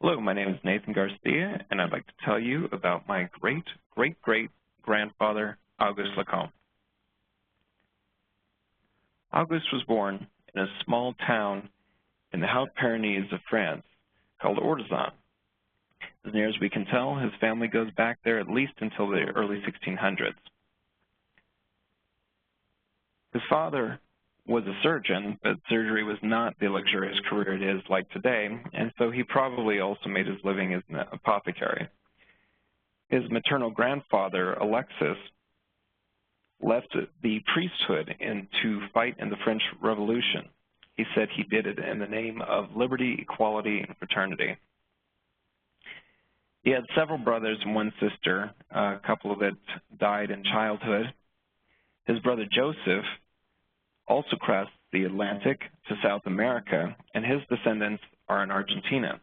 Hello, my name is Nathan Garcia, and I'd like to tell you about my great-great-great-grandfather, Auguste Lacome. Auguste was born in a small town in the Hautes-Pyrenees of France called Ortizan. As near as we can tell, his family goes back there at least until the early 1600s. His father was a surgeon, but surgery was not the luxurious career it is like today, and so he probably also made his living as an apothecary. His maternal grandfather, Alexis, left the priesthood to fight in the French Revolution. He said he did it in the name of liberty, equality, and fraternity. He had several brothers and one sister. A couple of it died in childhood. His brother Joseph also crossed the Atlantic to South America, and his descendants are in Argentina.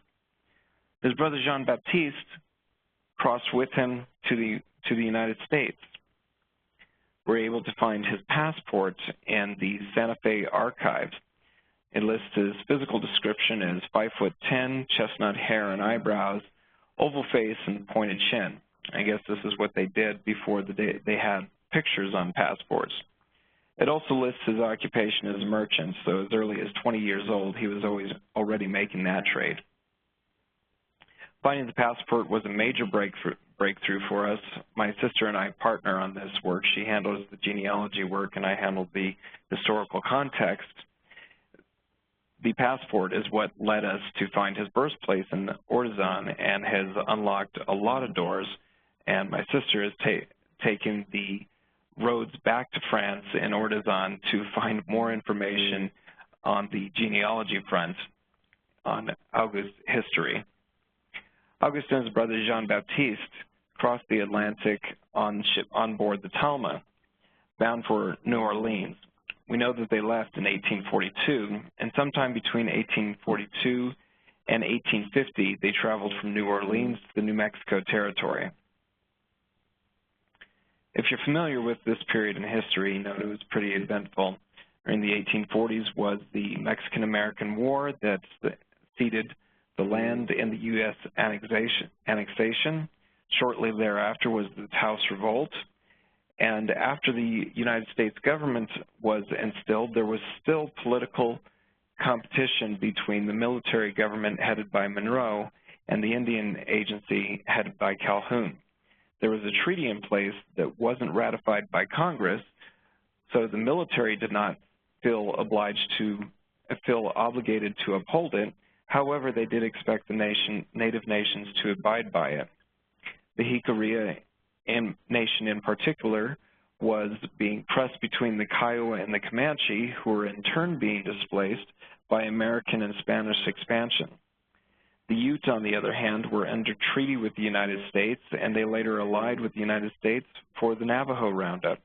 His brother Jean-Baptiste crossed with him to the United States. We're able to find his passport in the Santa Fe archives. It lists his physical description as 5'10", chestnut hair and eyebrows, oval face, and pointed chin. I guess this is what they did before they had pictures on passports. It also lists his occupation as a merchant, so as early as 20 years old, he was already making that trade. Finding the passport was a major breakthrough for us. My sister and I partner on this work. She handles the genealogy work, and I handle the historical context. The passport is what led us to find his birthplace in Ortizan and has unlocked a lot of doors, and my sister has taken the roads back to France in Ortizan to find more information on the genealogy front on Auguste's history. Auguste and his brother Jean-Baptiste crossed the Atlantic on board the Talma, bound for New Orleans. We know that they left in 1842, and sometime between 1842 and 1850, they traveled from New Orleans to the New Mexico territory. If you're familiar with this period in history, you know it was pretty eventful. In the 1840s was the Mexican-American War that ceded the land in the U.S. annexation. Shortly thereafter was the Taos Revolt. And after the United States government was instilled, there was still political competition between the military government headed by Monroe and the Indian agency headed by Calhoun. There was a treaty in place that wasn't ratified by Congress, so the military did not feel obligated to uphold it. However, they did expect the native nations to abide by it. The Jicarilla nation in particular was being pressed between the Kiowa and the Comanche, who were in turn being displaced by American and Spanish expansion. The Ute, on the other hand, were under treaty with the United States, and they later allied with the United States for the Navajo Roundup.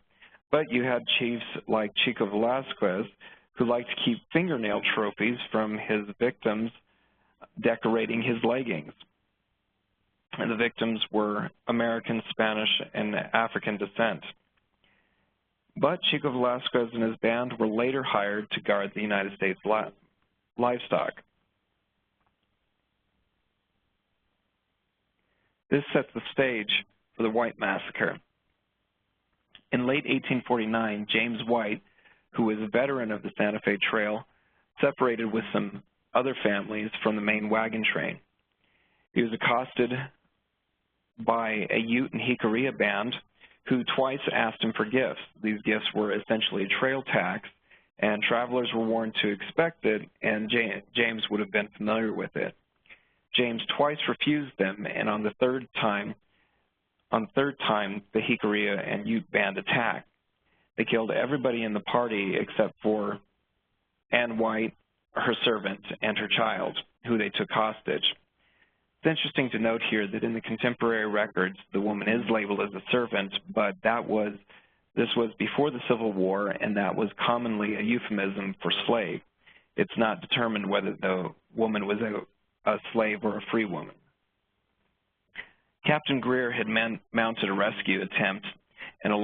But you had chiefs like Chico Velazquez, who liked to keep fingernail trophies from his victims decorating his leggings. And the victims were American, Spanish, and African descent. But Chico Velazquez and his band were later hired to guard the United States livestock. This sets the stage for the White Massacre. In late 1849, James White, who was a veteran of the Santa Fe Trail, separated with some other families from the main wagon train. He was accosted by a Ute and Jicarilla band who twice asked him for gifts. These gifts were essentially a trail tax, and travelers were warned to expect it, and James would have been familiar with it. James twice refused them, and on the third time, the Jicarilla and Ute band attacked. They killed everybody in the party except for Ann White, her servant, and her child, who they took hostage. It's interesting to note here that in the contemporary records, the woman is labeled as a servant, but this was before the Civil War, and that was commonly a euphemism for slave. It's not determined whether the woman was a slave or a free woman. Captain Greer had mounted a rescue attempt, and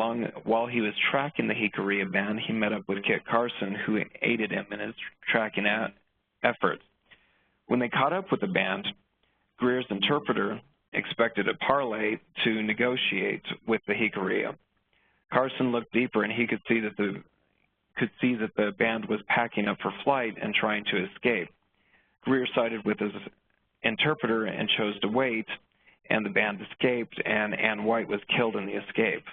while he was tracking the Jicarilla band, he met up with Kit Carson, who aided him in his tracking efforts. When they caught up with the band, Greer's interpreter expected a parley to negotiate with the Jicarea. Carson looked deeper, and he could see that the band was packing up for flight and trying to escape. Greer sided with his interpreter and chose to wait, and the band escaped, and Ann White was killed in the escape.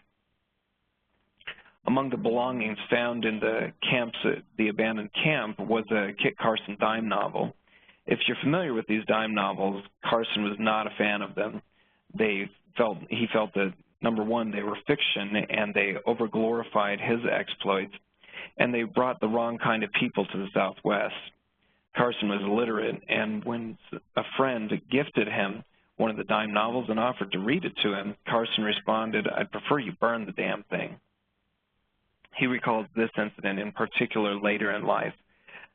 Among the belongings found in the abandoned camp was a Kit Carson dime novel. If you're familiar with these dime novels, Carson was not a fan of them. He felt that, number one, they were fiction and they overglorified his exploits, and they brought the wrong kind of people to the Southwest. Carson was illiterate, and when a friend gifted him one of the dime novels and offered to read it to him, Carson responded, "I'd prefer you burn the damn thing." He recalls this incident in particular later in life,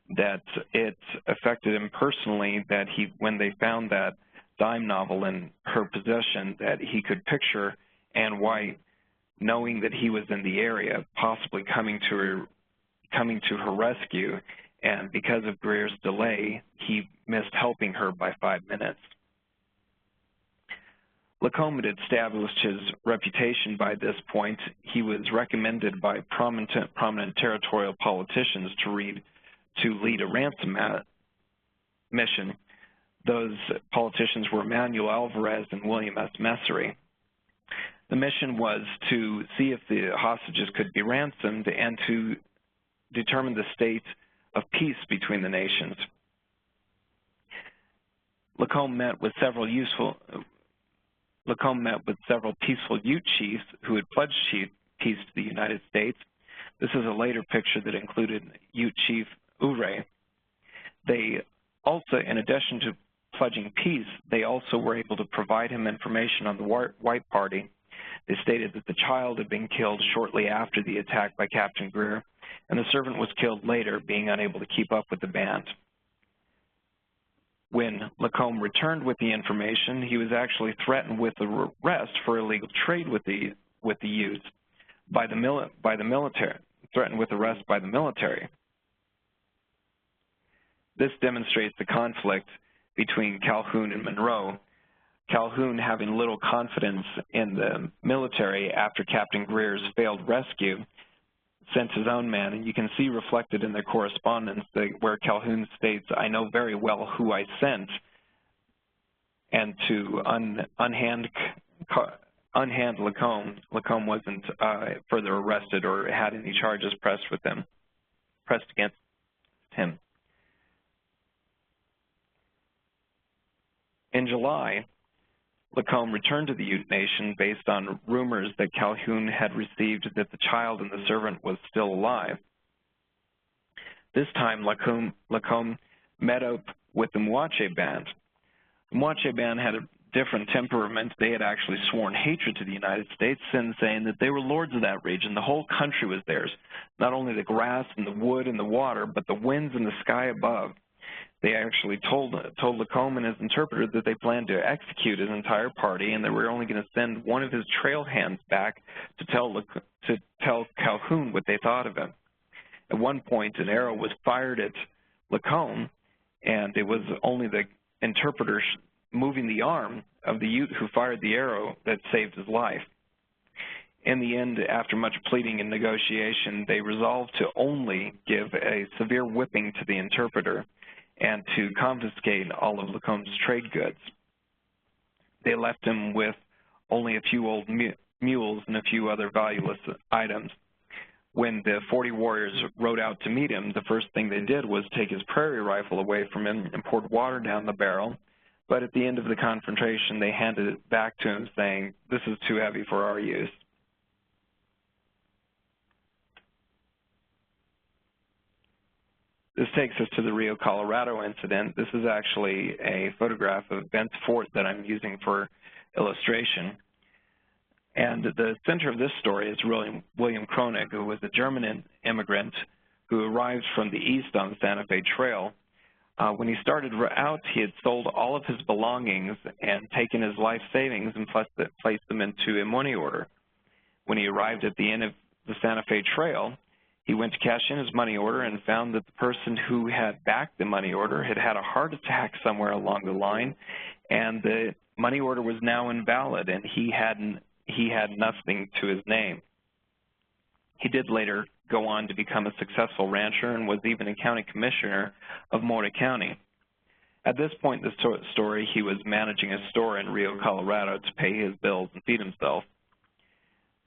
that it affected him personally, that when they found that dime novel in her possession, that he could picture Ann White, knowing that he was in the area, possibly coming to her rescue, and because of Greer's delay, he missed helping her by 5 minutes. Lacome had established his reputation by this point. He was recommended by prominent territorial politicians to lead a ransom mission. Those politicians were Manuel Alvarez and William S. Messery. The mission was to see if the hostages could be ransomed and to determine the state of peace between the nations. Lacome met with several peaceful Ute chiefs who had pledged peace to the United States. This is a later picture that included Ute Chief Ouray. They also, in addition to pledging peace, they also were able to provide him information on the White Party. They stated that the child had been killed shortly after the attack by Captain Greer, and the servant was killed later, being unable to keep up with the band. When Lacome returned with the information, he was actually threatened with arrest for illegal trade with the Utes by the military, threatened with arrest by the military. This demonstrates the conflict between Calhoun and Monroe. Calhoun, having little confidence in the military after Captain Greer's failed rescue, sent his own man, and you can see reflected in their correspondence where Calhoun states, "I know very well who I sent," and to unhand Lacome. Lacome wasn't further arrested or had any charges pressed against him. In July, Lacome returned to the Ute Nation based on rumors that Calhoun had received that the child and the servant was still alive. This time, Lacome met up with the Moache band. The Moache band had a different temperament. They had actually sworn hatred to the United States, and saying that they were lords of that region. The whole country was theirs, not only the grass and the wood and the water, but the winds and the sky above. They actually told Lacome and his interpreter that they planned to execute his entire party, and they were only going to send one of his trail hands back to tell Calhoun what they thought of him. At one point, an arrow was fired at Lacome, and it was only the interpreter moving the arm of the Ute who fired the arrow that saved his life. In the end, after much pleading and negotiation, they resolved to only give a severe whipping to the interpreter and to confiscate all of Lacome's trade goods. They left him with only a few old mules and a few other valueless items. When the 40 warriors rode out to meet him, the first thing they did was take his prairie rifle away from him and poured water down the barrel. But at the end of the confrontation, they handed it back to him, saying, "This is too heavy for our use." This takes us to the Rio Colorado incident. This is actually a photograph of Bent's Fort that I'm using for illustration. And the center of this story is William Kronig, who was a German immigrant who arrived from the east on the Santa Fe Trail. When he started out, he had sold all of his belongings and taken his life savings and placed them into a money order. When he arrived at the end of the Santa Fe Trail, He went to cash in his money order and found that the person who had backed the money order had had a heart attack somewhere along the line, and the money order was now invalid, and he had nothing to his name. He did later go on to become a successful rancher and was even a county commissioner of Mora County. At this point in the story, he was managing a store in Rio, Colorado to pay his bills and feed himself.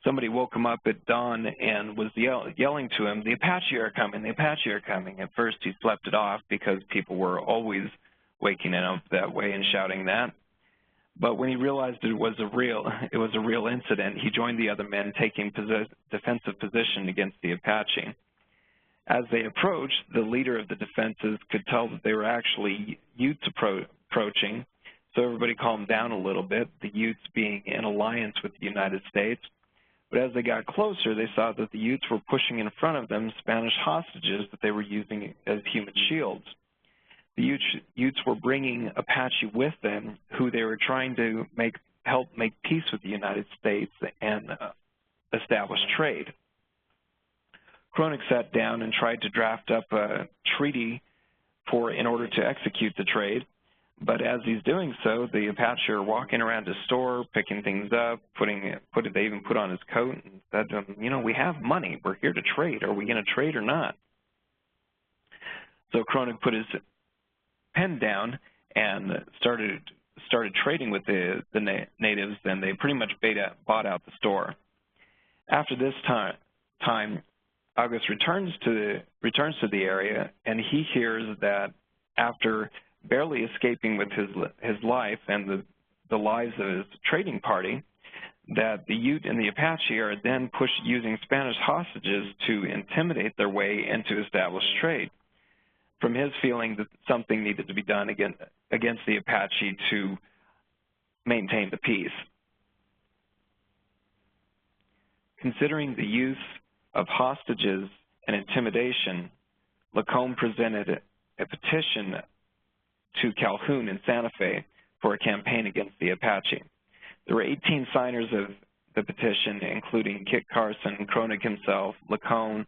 Somebody woke him up at dawn and was yelling to him, "The Apache are coming, the Apache are coming." At first he slept it off because people were always waking him up that way and shouting that. But when he realized it was a real incident, he joined the other men, taking defensive position against the Apache. As they approached, the leader of the defenses could tell that they were actually Utes approaching, so everybody calmed down a little bit, the Utes being in alliance with the United States. But as they got closer, they saw that the Utes were pushing in front of them Spanish hostages that they were using as human shields. The Utes were bringing Apache with them, who they were trying to help make peace with the United States and establish trade. Kronig sat down and tried to draft up a treaty in order to execute the trade. But as he's doing so, the Apache are walking around his store, picking things up, they even put on his coat and said to him, "You know, we have money. We're here to trade. Are we going to trade or not?" So Kronig put his pen down and started trading with the natives, and they pretty much bought out the store. After this time, Auguste returns to the area, and he hears that after barely escaping with his life and the lives of his trading party, that the Ute and the Apache are then using Spanish hostages to intimidate their way into established trade. From his feeling that something needed to be done against the Apache to maintain the peace. Considering the use of hostages and intimidation, Lacome presented a petition to Calhoun in Santa Fe for a campaign against the Apache. There were 18 signers of the petition, including Kit Carson, Kronig himself, Lacome,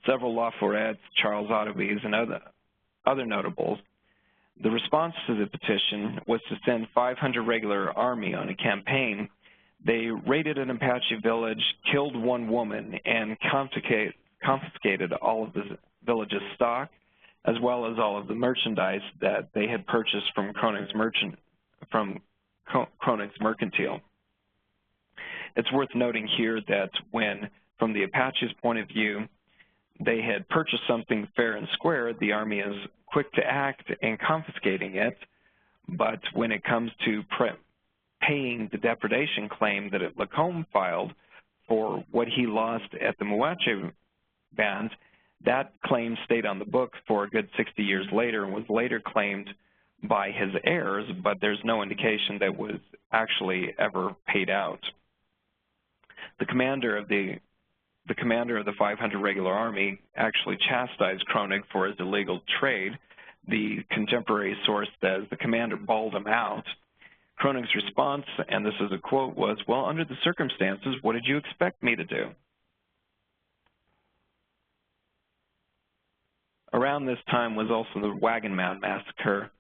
several La Forettes, Charles Audubys, and other notables. The response to the petition was to send 500 regular army on a campaign. They raided an Apache village, killed one woman, and confiscated all of the village's stock, as well as all of the merchandise that they had purchased from Kronig's mercantile. It's worth noting here that when, from the Apache's point of view, they had purchased something fair and square, the Army is quick to act in confiscating it, but when it comes to paying the depredation claim that Lacome filed for what he lost at the Muache band, that claim stayed on the books for a good 60 years later and was later claimed by his heirs, but there's no indication that was actually ever paid out. The commander of the 500 regular army actually chastised Kronig for his illegal trade. The contemporary source says the commander bawled him out. Kronig's response, and this is a quote, was, "Well, under the circumstances, what did you expect me to do?" Around this time was also the Wagon Mound Massacre,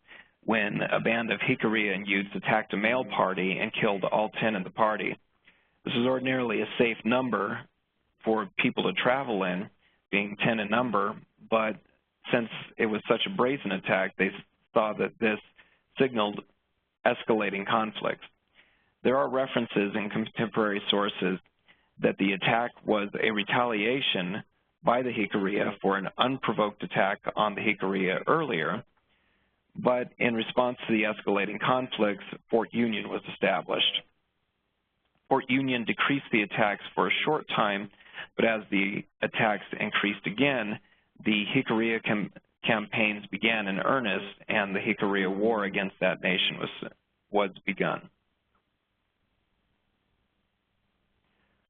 when a band of Jicarilla and Utes attacked a mail party and killed all 10 in the party. This is ordinarily a safe number for people to travel in, being 10 in number, but since it was such a brazen attack, they saw that this signaled escalating conflicts. There are references in contemporary sources that the attack was a retaliation by the Jicarilla for an unprovoked attack on the Jicarilla earlier, but in response to the escalating conflicts, Fort Union was established. Fort Union decreased the attacks for a short time, but as the attacks increased again, the Jicarilla campaigns began in earnest, and the Jicarilla War against that nation was begun.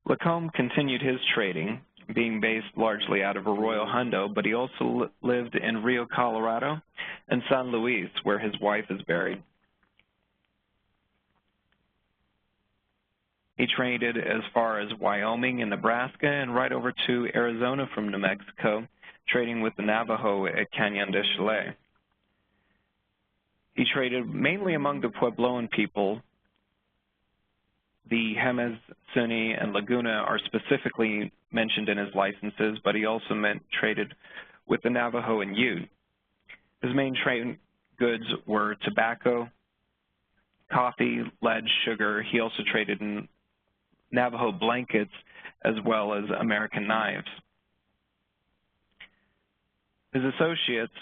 Lacome continued his trading, being based largely out of Arroyo Hondo, but he also lived in Rio, Colorado, and San Luis, where his wife is buried. He traded as far as Wyoming and Nebraska and right over to Arizona from New Mexico, trading with the Navajo at Cañon de Chile. He traded mainly among the Puebloan people. The Jemez, Sunni, and Laguna are specifically mentioned in his licenses, but he also traded with the Navajo and Ute. His main trade goods were tobacco, coffee, lead, sugar. He also traded in Navajo blankets as well as American knives. His associates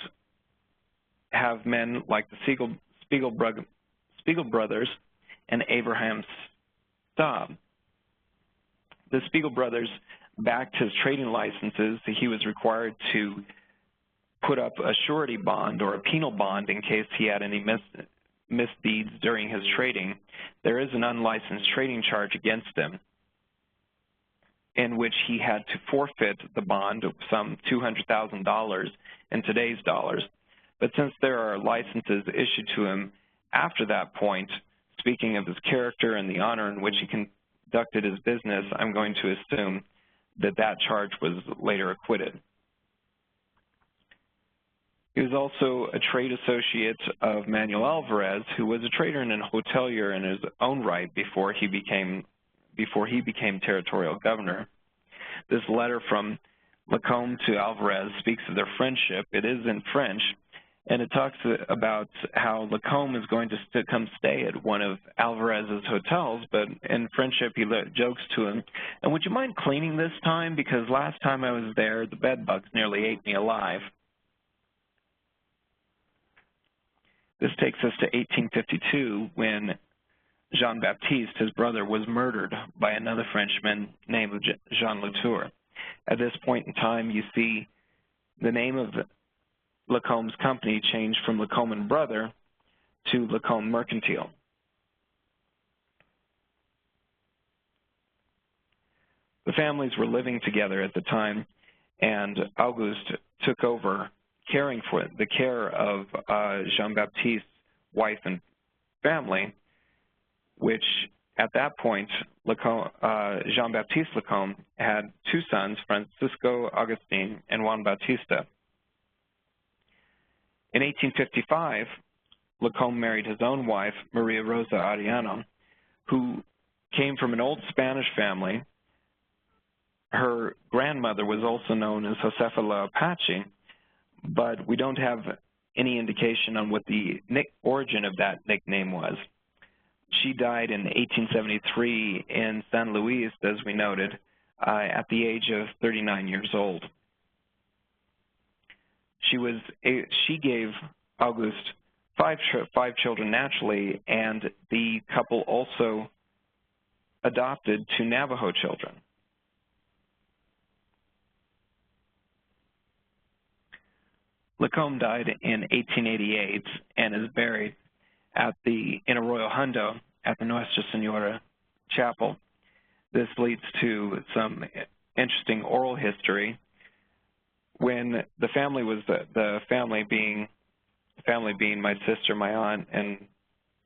have men like the Spiegel brothers and Abraham Staub. The Spiegel brothers backed his trading licenses. He was required to put up a surety bond or a penal bond in case he had any misdeeds during his trading. There is an unlicensed trading charge against him in which he had to forfeit the bond of some $200,000 in today's dollars. But since there are licenses issued to him after that point, speaking of his character and the honor in which he conducted his business, I'm going to assume that that charge was later acquitted. He was also a trade associate of Manuel Alvarez, who was a trader and a hotelier in his own right before he became territorial governor. This letter from Lacome to Alvarez speaks of their friendship. It is in French, and it talks about how Lacome is going to come stay at one of Alvarez's hotels, but in friendship he jokes to him, and would you mind cleaning this time, because last time I was there the bed bugs nearly ate me alive. This takes us to 1852 when Jean-Baptiste, his brother, was murdered by another Frenchman named Jean Latour. At this point in time, you see the name of Lacome's company changed from Lacome and Brother to Lacome Mercantile. The families were living together at the time, and Auguste took over caring for the care of Jean-Baptiste's wife and family, which at that point, Jean-Baptiste Lacome had two sons, Francisco Augustin and Juan Bautista. In 1855, Lacome married his own wife, Maria Rosa Arellano, who came from an old Spanish family. Her grandmother was also known as Josefa La Apache, but we don't have any indication on what the origin of that nickname was. She died in 1873 in San Luis, as we noted, at the age of 39 years old. She gave Auguste five children naturally, and the couple also adopted two Navajo children. Lacome died in 1888 and is buried in Arroyo Hondo at the Nuestra Senora Chapel. This leads to some interesting oral history. When the family was the family being my sister, my aunt, and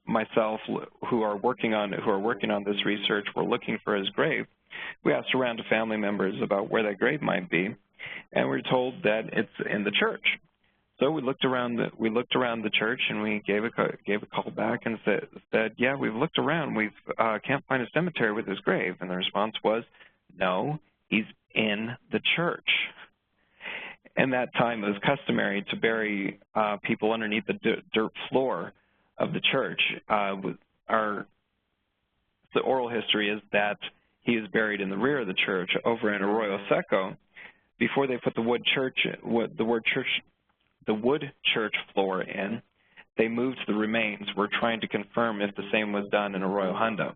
myself, who are working on this research, were looking for his grave. We asked around to family members about where that grave might be, and we were told that it's in the church. So we looked around the church, and we gave a call back and said, yeah, we've looked around. We can't find a cemetery with his grave. And the response was, no, he's in the church. In that time, it was customary to bury people underneath the dirt floor of the church. The oral history is that he is buried in the rear of the church over in Arroyo Seco. Before they put the wood church floor in, they moved the remains. We're trying to confirm if the same was done in Arroyo Hondo.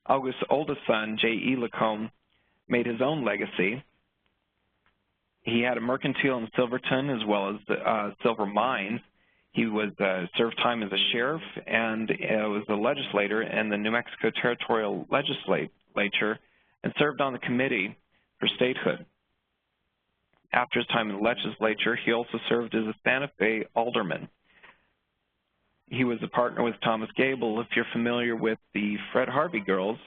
Auguste's oldest son, J.E. Lacome, made his own legacy. He had a mercantile in Silverton as well as silver mines. He served time as a sheriff and was a legislator in the New Mexico Territorial Legislature and served on the committee for statehood. After his time in the legislature, he also served as a Santa Fe alderman. he was a partner with Thomas Gable. If you're familiar with the Fred Harvey girls,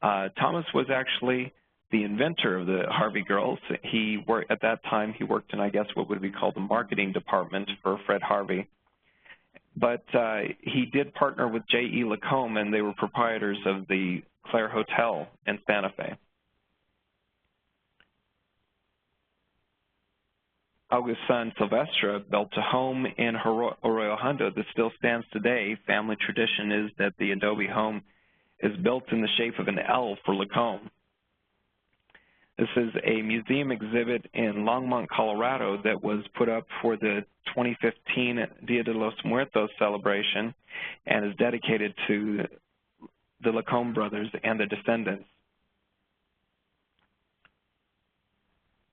Thomas was actually the inventor of the Harvey girls. At that time, he worked in, I guess, what would be called the marketing department for Fred Harvey. But he did partner with J.E. Lacome, and they were proprietors of the Claire Hotel in Santa Fe. Auguste's son, Silvestre, built a home in Arroyo Hondo that still stands today. Family tradition is that the adobe home is built in the shape of an L for Lacome. This is a museum exhibit in Longmont, Colorado that was put up for the 2015 Dia de los Muertos celebration and is dedicated to the Lacome brothers and their descendants.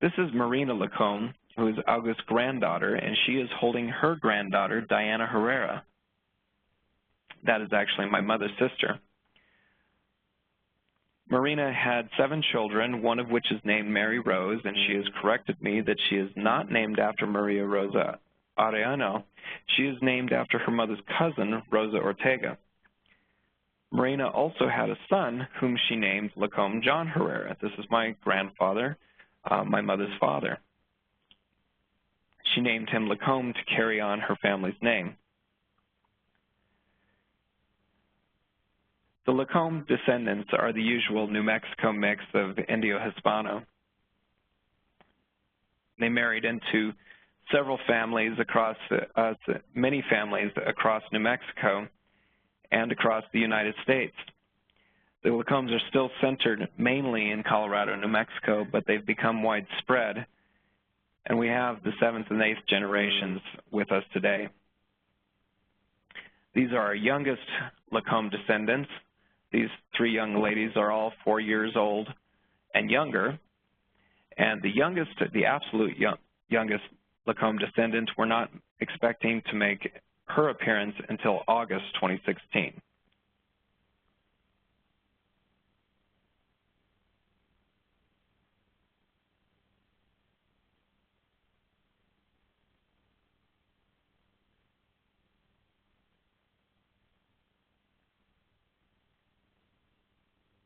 This is Marina Lacome, who is Auguste's granddaughter, and she is holding her granddaughter, Diana Herrera. That is actually my mother's sister. Marina had 7 children, one of which is named Mary Rose, and she has corrected me that she is not named after Maria Rosa Arellano. She is named after her mother's cousin, Rosa Ortega. Marina also had a son whom she named Lacome John Herrera. This is my grandfather, my mother's father. She named him Lacome to carry on her family's name. The Lacome descendants are the usual New Mexico mix of Indio-Hispano. They married into several families across, many families across New Mexico and across the United States. The Lacomes are still centered mainly in Colorado and New Mexico, but they've become widespread, and we have the 7th and 8th generations with us today. These are our youngest Lacome descendants. These 3 young ladies are all 4 years old and younger, and the youngest, the absolute youngest Lacome descendant, we're not expecting to make her appearance until August 2016.